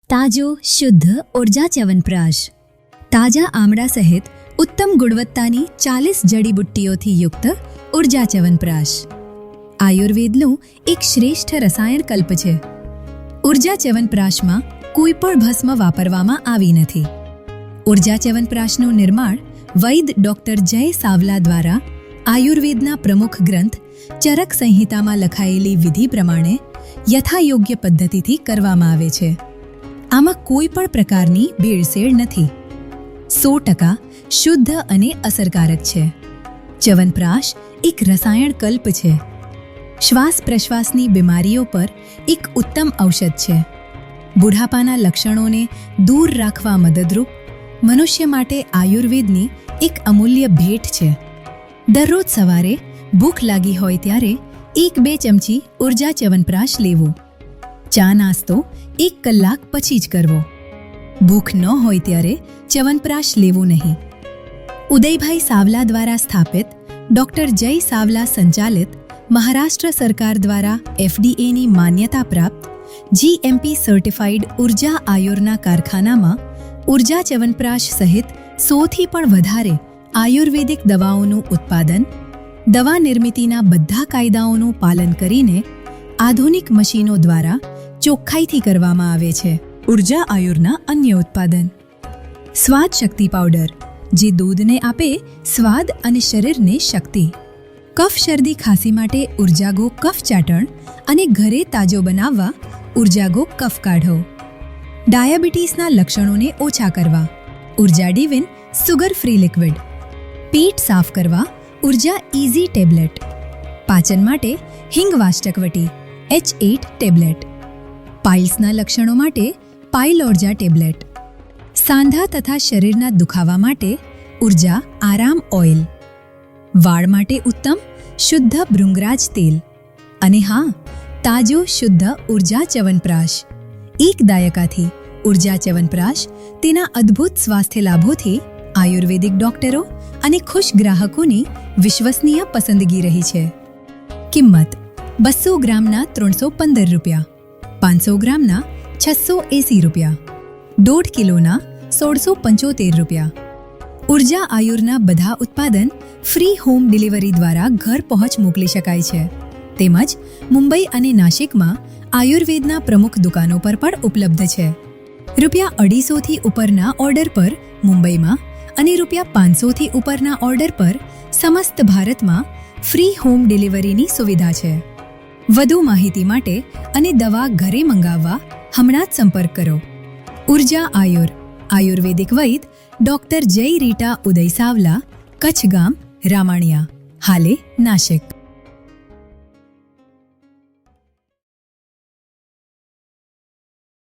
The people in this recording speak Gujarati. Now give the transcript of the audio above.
ताजो शुद्ध ऊर्जा च्यवनप्राश। ताजा आमळा सहित उत्तम गुणवत्तानी 40 जડીबुट्टीओथी युक्त ऊर्जा च्यवनप्राश आयुर्वेदનું એક શ્રેષ્ઠ રસાયણ કલ્પ છે। ઊર્જા ચ્યવનપ્રાશમાં કોઈ પણ ભસ્મ વાપરવામાં આવી નથી। ઊર્જા ચ્યવનપ્રાશનું નિર્માણ વૈદ ડોક્ટર જય સાવલા દ્વારા આયુર્વેદના પ્રમુખ ગ્રંથ ચરક સંહિતામાં લખાયેલી વિધિ પ્રમાણે યથાયોગ્ય પદ્ધતિથી કરવામાં આવે છે। આમાં કોઈ પણ પ્રકારની ભેળસેળ નથી। 100% શુદ્ધ અને અસરકારક છે। ચ્યવનપ્રાશ એક રસાયણ કલ્પ છે। શ્વાસ પ્રશ્વાસની બીમારીઓ પર એક ઉત્તમ ઔષધ છે। બુઢાપાના લક્ષણોને દૂર રાખવા મદદરૂપ મનુષ્ય માટે આયુર્વેદની એક અમૂલ્ય ભેટ છે। દરરોજ સવારે ભૂખ લાગી હોય ત્યારે 1-2 ચમચી ઊર્જા ચ્યવનપ્રાશ લેવું। ચા નાસ્તો 1 કલાક પછી જ કરવો। ભૂખ ન હોય ત્યારે ચ્યવનપ્રાશ લેવું નહીં। ઉદયભાઈ સાવલા દ્વારા સ્થાપિત ડોક્ટર જય સાવલા સંચાલિત મહારાષ્ટ્ર સરકાર દ્વારા FDAની માન્યતા પ્રાપ્ત GMP સર્ટિફાઈડ ઊર્જા આયુર્ના કારખાનામાં ઊર્જા ચ્યવનપ્રાશ સહિત 100થી પણ વધારે આયુર્વેદિક દવાઓનું ઉત્પાદન દવા નિર્મિતિના બધા કાયદાઓનું પાલન કરીને આધુનિક મશીનો દ્વારા ચોખ્ખાઈથી કરવામાં આવે છે। ઊર્જા આયુર્ના અન્ય ઉત્પાદન સ્વાદ શક્તિ પાવડર, જે દૂધને આપે સ્વાદ અને શરીરને શક્તિ। કફ શરદી ખાંસી માટે ઉર્જાગો કફ ચાટણ અને ઘરે તાજો બનાવવા ઉર્જાગો કફ કાઢો। ડાયાબિટીસના લક્ષણોને ઓછા કરવા ઉર્જા ડિવિન સુગર ફ્રી લિક્વિડ। પેટ સાફ કરવા ઉર્જા ઇઝી ટેબ્લેટ। પાચન માટે હિંગ વાસ્ટકવટી H8 ટેબ્લેટ। પાઇલ્સના લક્ષણો માટે પાઇલોર્જા ટેબ્લેટ। સાંધા તથા શરીરના દુખાવા માટે ઉર્જા આરામ ઓઇલ। વાળ માટે ઉત્તમ શુદ્ધ ભૃંગરાજ તેલ। અને હા, તાજો શુદ્ધ ઊર્જા ચ્યવનપ્રાશ। એક દાયકાથી ઊર્જા ચ્યવનપ્રાશ તેના અદ્ભુત સ્વાસ્થ્ય લાભોથી આયુર્વેદિક ડોક્ટરો અને ખુશ ગ્રાહકોની વિશ્વસનીય પસંદગી રહી છે। કિંમત 200 ગ્રામના 315 રૂપિયા, 500 ગ્રામના 680 રૂપિયા, 1.5 કિલોના 1675 રૂપિયા। ઊર્જા આયુર્ના બધા ઉત્પાદન ફ્રી હોમ ડિલિવરી દ્વારા ઘર પહોંચ મોકલી શકાય છે। તેમજ મુંબઈ અને નાસિકમાં આયુર્વેદના પ્રમુખ દુકાનો પર પણ ઉપલબ્ધ છે। ₹250થી ઉપરના ઓર્ડર પર મુંબઈમાં અને ₹500થી ઉપરના ઓર્ડર પર સમસ્ત ભારતમાં ફ્રી હોમ ડિલિવરીની સુવિધા છે। વધુ માહિતી માટે અને દવા ઘરે મંગાવવા હમણાં જ સંપર્ક કરો। ઊર્જા આયુર આયુર્વેદિક વૈદ ડોક્ટર જય રીટા ઉદય સાવલા, કચ્છ ગામ રામાણિયા, હાલે નાસિક।